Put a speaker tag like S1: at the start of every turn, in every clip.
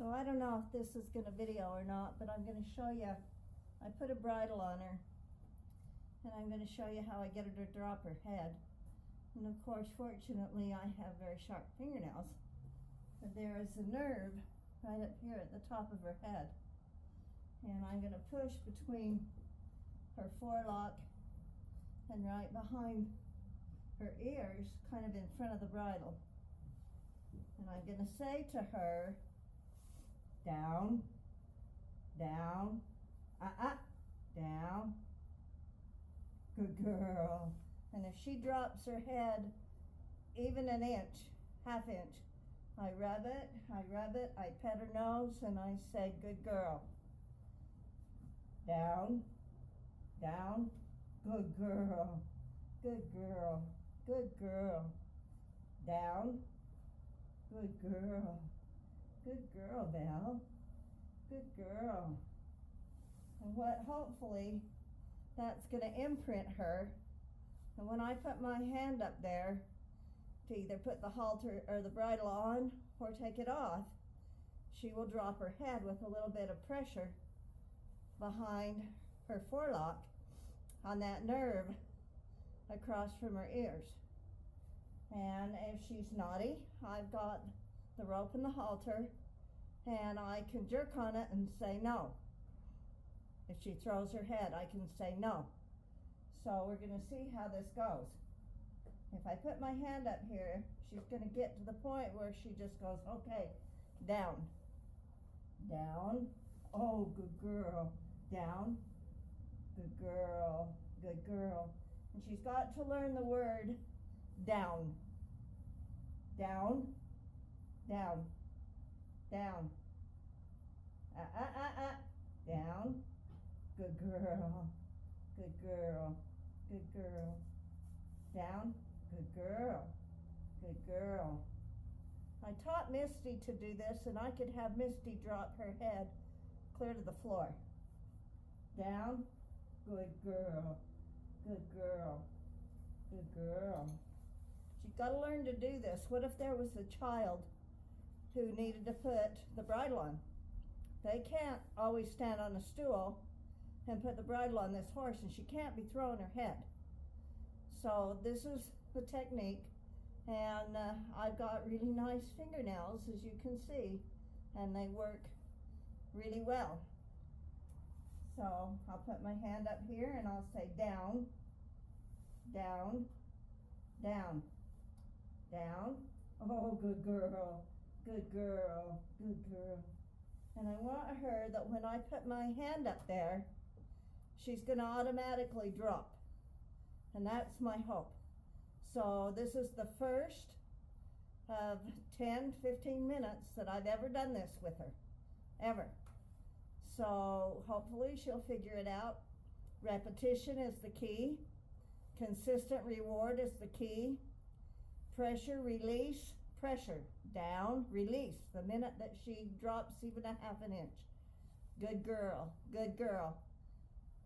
S1: So I don't know if this is going to video or not, but I'm going to show you. I put a bridle on her, and I'm going to show you how I get her to drop her head. And of course, fortunately, I have very sharp fingernails. But there is a nerve right up here at the top of her head. And I'm going to push between her forelock and right behind her ears, kind of in front of the bridle. And I'm going to say to her, down, down, down, good girl. And if she drops her head even an inch, half inch, I rub it, I pet her nose, and I say, good girl. Down, down, good girl, good girl, good girl. Down, good girl, Belle, good girl. And what hopefully that's going to imprint her. And when I put my hand up there to either put the halter or the bridle on or take it off, she will drop her head with a little bit of pressure behind her forelock on that nerve across from her ears. And if she's naughty, I've got the rope and the halter, and I can jerk on it and say no. If she throws her head, I can say no. So we're going to see how this goes. If I put my hand up here, she's going to get to the point where she just goes, okay, down, down, oh, good girl, down, good girl, good girl. And she's got to learn the word down, down, down, down, down, good girl, good girl, good girl, down, good girl, good girl. I taught Misty to do this, and I could have Misty drop her head clear to the floor. Down, good girl, good girl, good girl. She's got to learn to do this. What if there was a child who needed to put the bridle on? They can't always stand on a stool and put the bridle on this horse, and she can't be throwing her head. So this is the technique, and I've got really nice fingernails, as you can see, and they work really well. So I'll put my hand up here and I'll say down, down, down, down. Oh, good girl, good girl, good girl. And I want her that when I put my hand up there, she's going to automatically drop. And that's my hope. So this is the first of 10-15 minutes that I've ever done this with her, ever. So hopefully she'll figure it out. Repetition is the key. Consistent reward is the key. Pressure, release, pressure, down, release, the minute that she drops even a half an inch. Good girl, good girl.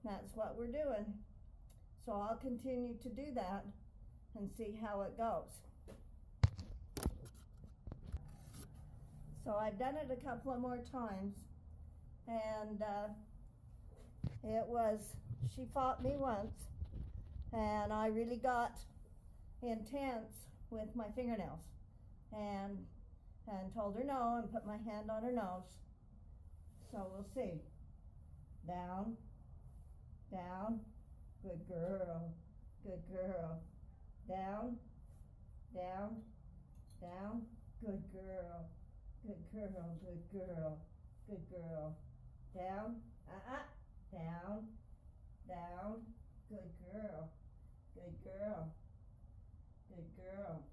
S1: That's what we're doing. So I'll continue to do that and see how it goes. So I've done it a couple of more times, and she fought me once, and I really got intense with my fingernails and told her no and put my hand on her nose. So we'll see. Down, down, good girl, good girl. Down, down, down, good girl, good girl, good girl, good girl. Down, down, down, good girl, good girl, good girl.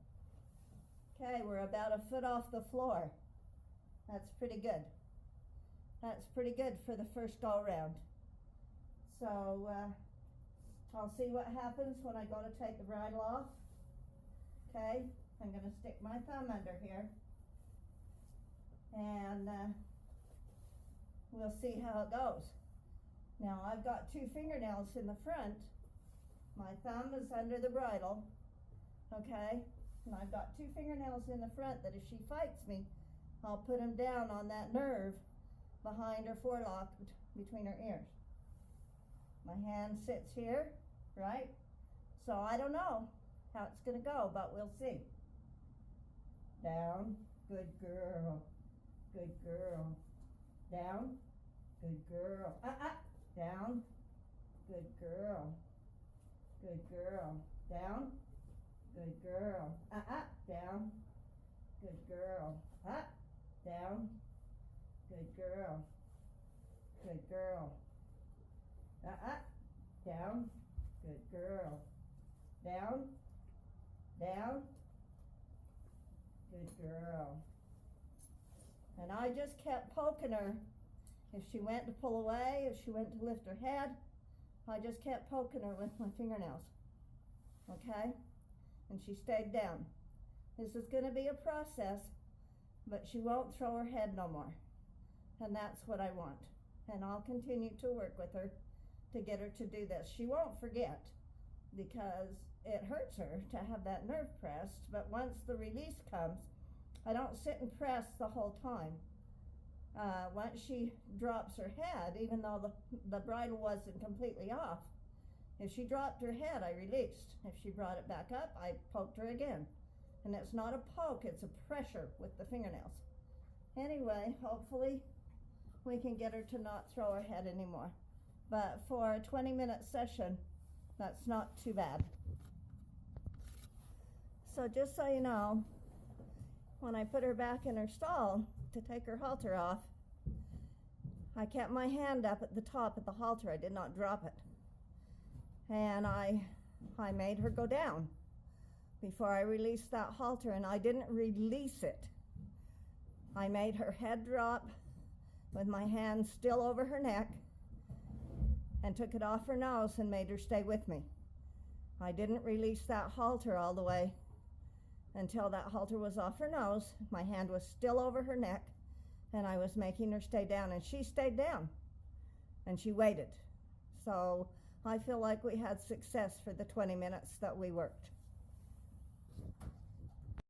S1: Okay, we're about a foot off the floor. That's pretty good. That's pretty good for the first go round. So I'll see what happens when I go to take the bridle off. Okay, I'm going to stick my thumb under here, and we'll see how it goes. Now I've got 2 fingernails in the front. My thumb is under the bridle, okay? And I've got 2 fingernails in the front that if she fights me, I'll put him down on that nerve behind her forelock between her ears. My hand sits here, right? So I don't know how it's gonna go, but we'll see. Down, good girl, good girl. Down, good girl. Down, good girl, good girl. Down, good girl. Down, good girl. Down, good girl, good girl. Down, good girl. Down, down, good girl. And I just kept poking her. If she went to pull away, if she went to lift her head, I just kept poking her with my fingernails. Okay? And she stayed down. This is going to be a process, but she won't throw her head no more. And that's what I want. And I'll continue to work with her to get her to do this. She won't forget, because it hurts her to have that nerve pressed, but once the release comes, I don't sit and press the whole time. Once she drops her head, even though the bridle wasn't completely off, if she dropped her head, I released. If she brought it back up, I poked her again. And it's not a poke, it's a pressure with the fingernails. Anyway, hopefully we can get her to not throw her head anymore. But for a 20-minute session, that's not too bad. So just so you know, when I put her back in her stall to take her halter off, I kept my hand up at the top of the halter. I did not drop it. And I made her go down before I released that halter, and I didn't release it. I made her head drop with my hand still over her neck and took it off her nose and made her stay with me. I didn't release that halter all the way until that halter was off her nose. My hand was still over her neck, and I was making her stay down, and she stayed down, and she waited. So I feel like we had success for the 20 minutes that we worked.